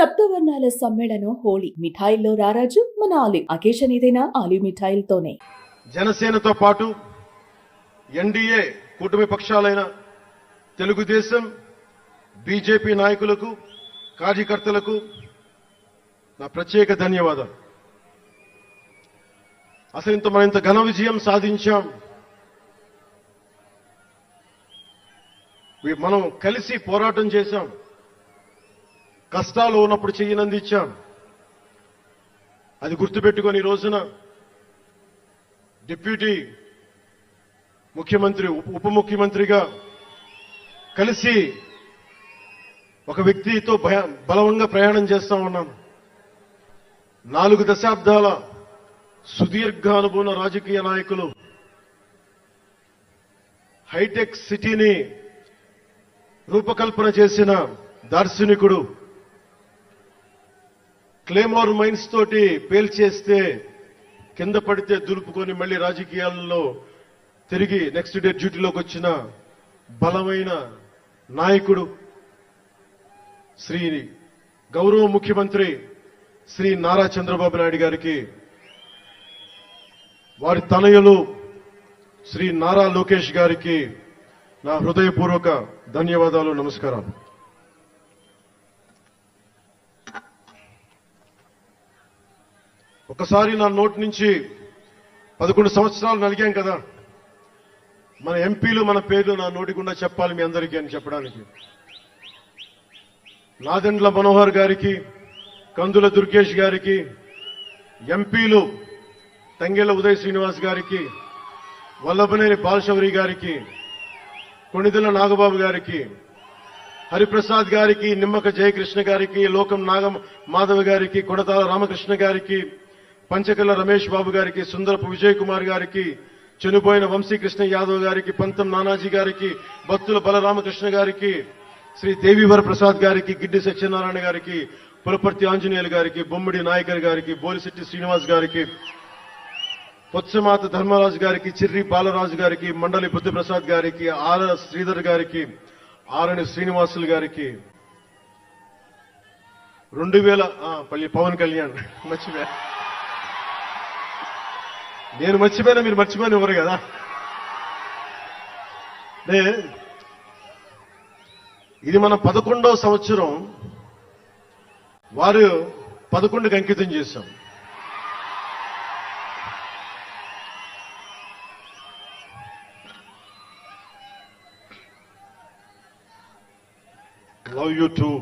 సప్తవర్ణాల సమ్మేళనం హోళీ. మిఠాయిల్లో రారాజు మన ఆలివ్. అకేషన్ ఏదైనా ఆలివ్ మిఠాయిలతోనే. జనసేనతో పాటు ఎన్డీఏ కూటమి పక్షాలైన తెలుగుదేశం, బీజేపీ నాయకులకు, కార్యకర్తలకు నా ప్రత్యేక ధన్యవాదాలు. అసలు మనం ఇంత ఘన విజయం సాధించాం. మనం కలిసి పోరాటం చేశాం. కష్టాలు ఉన్నప్పుడు చెయ్యనందించాం. అది గుర్తుపెట్టుకొని ఈ రోజున డిప్యూటీ ముఖ్యమంత్రి, ఉప ముఖ్యమంత్రిగా కలిసి ఒక వ్యక్తితో బలంగా ప్రయాణం చేస్తా ఉన్నాం. 4 దశాబ్దాల సుదీర్ఘ అనుభవ రాజకీయ నాయకులు, హైటెక్ సిటీని రూపకల్పన చేసిన దార్శనికుడు, క్లేమోర్ మైన్స్ తోటి పేల్చేస్తే కింద పడితే దులుపుకొని మళ్లీ రాజకీయాల్లో తిరిగి నెక్స్ట్ డే డ్యూటీలోకి వచ్చిన బలమైన నాయకుడు శ్రీ గౌరవ ముఖ్యమంత్రి శ్రీ నారా చంద్రబాబు నాయుడు గారికి, వారి తనయులు శ్రీ నారా లోకేష్ గారికి నా హృదయపూర్వక ధన్యవాదాలు, నమస్కారాలు. ఒకసారి నా నోటి నుంచి 11 సంవత్సరాలు నలిగాం కదా, మన ఎంపీలు మన పేర్లు నా నోటి గుండా చెప్పాలి మీ అందరికీ అని చెప్పడానికి. నాదెండ్ల మనోహర్ గారికి, కందుల దుర్గేష్ గారికి, ఎంపీలు తంగెళ్ల ఉదయ్ శ్రీనివాస్ గారికి, వల్లభనేని బాలశౌరి గారికి, కొణిదెల నాగబాబు గారికి, హరిప్రసాద్ గారికి, నిమ్మక జయకృష్ణ గారికి, లోకం మాధవ్ గారికి, కొడతాల రామకృష్ణ గారికి, పంచకల్ల రమేష్ బాబు గారికి, సుందరపు విజయ్ కుమార్ గారికి, చనిపోయిన వంశీకృష్ణ యాదవ్ గారికి, పంతం నానాజీ గారికి, భక్తుల బలరామకృష్ణ గారికి, శ్రీ దేవీవర ప్రసాద్ గారికి, గిడ్డి సత్యనారాయణ గారికి, పులపర్తి ఆంజనేయులు గారికి, బొమ్మిడి నాయకర్ గారికి, బోలిశెట్టి శ్రీనివాస్ గారికి, పొత్సమాత ధర్మరాజు గారికి, చిర్రి బాలరాజు గారికి, మండలి బుద్ధిప్రసాద్ గారికి, ఆల శ్రీధర్ గారికి, ఆరణి శ్రీనివాసులు గారికి, 2000 పవన్ కళ్యాణ్ మర్చిపోయా, నేను మర్చిపోయినా మీరు మర్చిపోయిన ఎవరు కదా. ఇది మన 11వ సంవత్సరం, వారు 11కి అంకితం చేశాం. Love you too.